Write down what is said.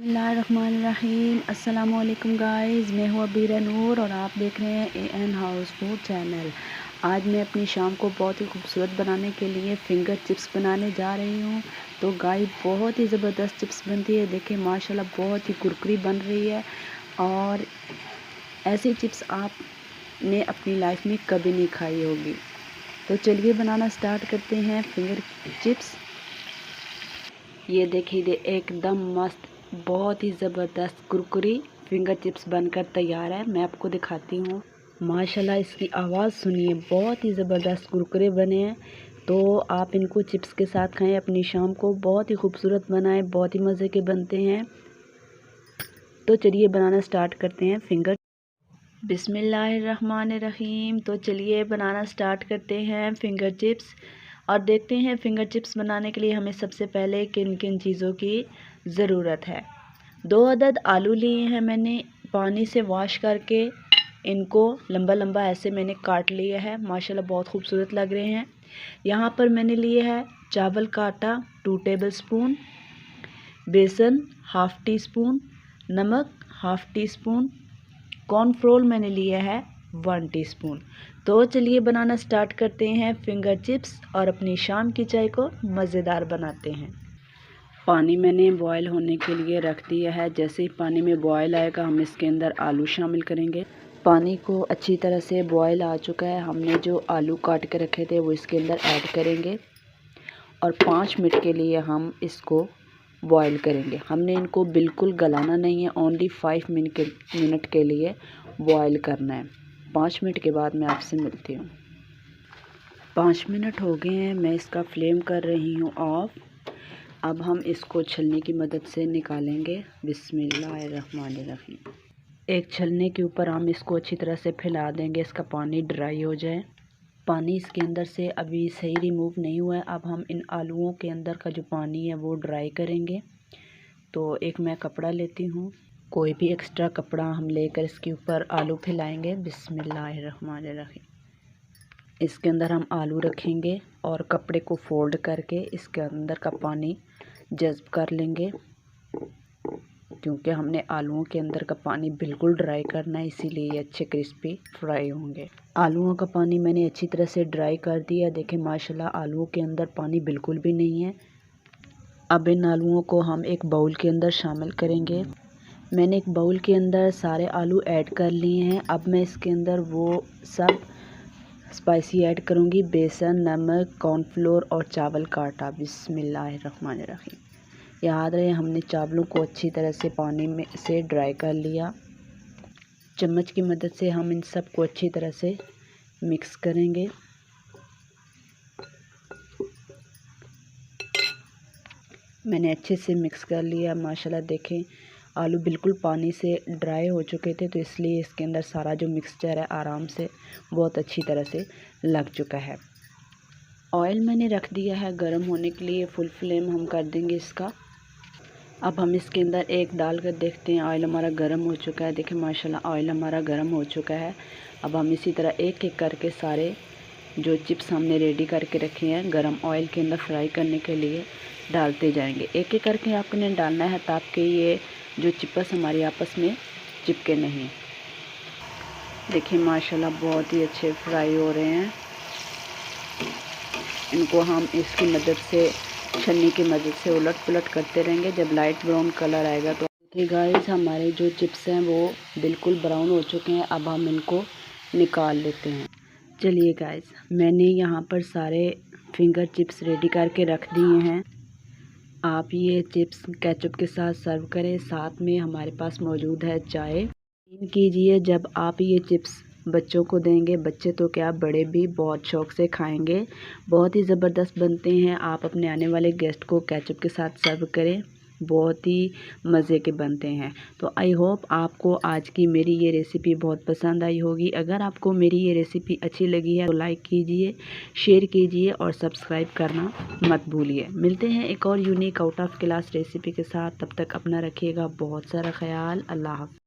बिस्मिल्लाहिर्रहमानिर्रहीम। अस्सलामुअलैकुम गाइस, मैं हूँ अबीरा नूर और आप देख रहे हैं AN हाउस फूड चैनल। आज मैं अपनी शाम को बहुत ही खूबसूरत बनाने के लिए फिंगर चिप्स बनाने जा रही हूँ। तो गाइस बहुत ही ज़बरदस्त चिप्स बनती है। देखिए माशाल्लाह बहुत ही कुरकुरी बन रही है और ऐसी चिप्स आपने अपनी लाइफ में कभी नहीं खाई होगी। तो चलिए बनाना स्टार्ट करते हैं फिंगर चिप्स। ये देखिए एकदम मस्त बहुत ही ज़बरदस्त कुरकुरी फिंगर चिप्स बनकर तैयार है। मैं आपको दिखाती हूँ। माशाल्लाह इसकी आवाज़ सुनिए, बहुत ही ज़बरदस्त कुरकुरे बने हैं। तो आप इनको चिप्स के साथ खाएं, अपनी शाम को बहुत ही खूबसूरत बनाएं, बहुत ही मज़े के बनते हैं। तो चलिए बनाना स्टार्ट करते हैं फिंगर। बिस्मिल्लाहिर्रहमानिर्रहीम। तो चलिए बनाना स्टार्ट करते हैं फिंगर चिप्स और देखते हैं फिंगर चिप्स बनाने के लिए हमें सबसे पहले किन किन चीज़ों की ज़रूरत है। 2 अदद आलू लिए हैं मैंने, पानी से वॉश करके इनको लंबा लंबा ऐसे मैंने काट लिया है। माशाल्लाह बहुत खूबसूरत लग रहे हैं। यहाँ पर मैंने लिए है चावल का आटा 2 टेबलस्पून, बेसन 1/2 टीस्पून, नमक 1/2 टीस्पून, कॉर्नफ्लोर मैंने लिया है 1 टीस्पून। तो चलिए बनाना स्टार्ट करते हैं फिंगर चिप्स और अपनी शाम की चाय को मज़ेदार बनाते हैं। पानी मैंने बॉयल होने के लिए रख दिया है। जैसे ही पानी में बॉयल आएगा हम इसके अंदर आलू शामिल करेंगे। पानी को अच्छी तरह से बॉयल आ चुका है। हमने जो आलू काट के रखे थे वो इसके अंदर ऐड करेंगे और 5 मिनट के लिए हम इसको बॉयल करेंगे। हमने इनको बिल्कुल गलाना नहीं है, ओनली 5 मिनट के लिए बॉयल करना है। 5 मिनट के बाद मैं आपसे मिलती हूँ। 5 मिनट हो गए हैं, मैं इसका फ्लेम कर रही हूँ ऑफ। अब हम इसको छलनी की मदद से निकालेंगे। बिस्मिल्लाहिर्रहमानिर्रहीम। एक छलनी के ऊपर हम इसको अच्छी तरह से फैला देंगे, इसका पानी ड्राई हो जाए। पानी इसके अंदर से अभी सही रिमूव नहीं हुआ है। अब हम इन आलूओं के अंदर का जो पानी है वो ड्राई करेंगे। तो एक मैं कपड़ा लेती हूँ, कोई भी एक्स्ट्रा कपड़ा हम लेकर इसके ऊपर आलू फैलाएंगे। बिस्मिल्लाहिर्रहमानिर्रहीम। इसके अंदर हम आलू रखेंगे और कपड़े को फोल्ड करके इसके अंदर का पानी जज़्ब कर लेंगे, क्योंकि हमने आलूओं के अंदर का पानी बिल्कुल ड्राई करना है, इसीलिए ये अच्छे क्रिस्पी फ्राई होंगे। आलूओं का पानी मैंने अच्छी तरह से ड्राई कर दिया। देखें माशाल्लाह आलूओं के अंदर पानी बिल्कुल भी नहीं है। अब इन आलूओं को हम एक बाउल के अंदर शामिल करेंगे। मैंने एक बाउल के अंदर सारे आलू ऐड कर लिए हैं। अब मैं इसके अंदर वो सब स्पाइसी ऐड करूँगी, बेसन, नमक, कॉर्नफ्लोर और चावल का आटा। बिस्मिल्लाहिर्रहमानिर्रहीम। याद रहे हमने चावलों को अच्छी तरह से पानी में से ड्राई कर लिया। चम्मच की मदद से हम इन सब को अच्छी तरह से मिक्स करेंगे। मैंने अच्छे से मिक्स कर लिया। माशाल्लाह देखें आलू बिल्कुल पानी से ड्राई हो चुके थे, तो इसलिए इसके अंदर सारा जो मिक्सचर है आराम से बहुत अच्छी तरह से लग चुका है। ऑयल मैंने रख दिया है गर्म होने के लिए, फुल फ्लेम हम कर देंगे इसका। अब हम इसके अंदर एक डाल कर देखते हैं। ऑयल हमारा गर्म हो चुका है। देखें माशाल्लाह ऑयल हमारा गर्म हो चुका है। अब हम इसी तरह एक एक करके सारे जो चिप्स हमने रेडी करके रखे हैं गर्म ऑयल के अंदर फ्राई करने के लिए डालते जाएंगे। एक एक करके आपने डालना है ताकि ये जो चिप्स हमारी आपस में चिपके नहीं। देखिए माशाल्लाह बहुत ही अच्छे फ्राई हो रहे हैं। इनको हम इसकी मदद से, छन्नी की मदद से उलट पुलट करते रहेंगे। जब लाइट ब्राउन कलर आएगा तो देखिए गाइस हमारे जो चिप्स हैं वो बिल्कुल ब्राउन हो चुके हैं। अब हम इनको निकाल लेते हैं। चलिए गाइस मैंने यहाँ पर सारे फिंगर चिप्स रेडी करके रख दिए हैं। आप ये चिप्स केचप के साथ सर्व करें। साथ में हमारे पास मौजूद है चाय। यकीन कीजिए जब आप ये चिप्स बच्चों को देंगे, बच्चे तो क्या बड़े भी बहुत शौक़ से खाएंगे। बहुत ही ज़बरदस्त बनते हैं। आप अपने आने वाले गेस्ट को केचप के साथ सर्व करें, बहुत ही मज़े के बनते हैं। तो आई होप आपको आज की मेरी ये रेसिपी बहुत पसंद आई होगी। अगर आपको मेरी ये रेसिपी अच्छी लगी है तो लाइक कीजिए, शेयर कीजिए और सब्सक्राइब करना मत भूलिए। मिलते हैं एक और unique out of class recipe के साथ। तब तक अपना रखिएगा बहुत सारा ख्याल। अल्लाह हाफ़िज़।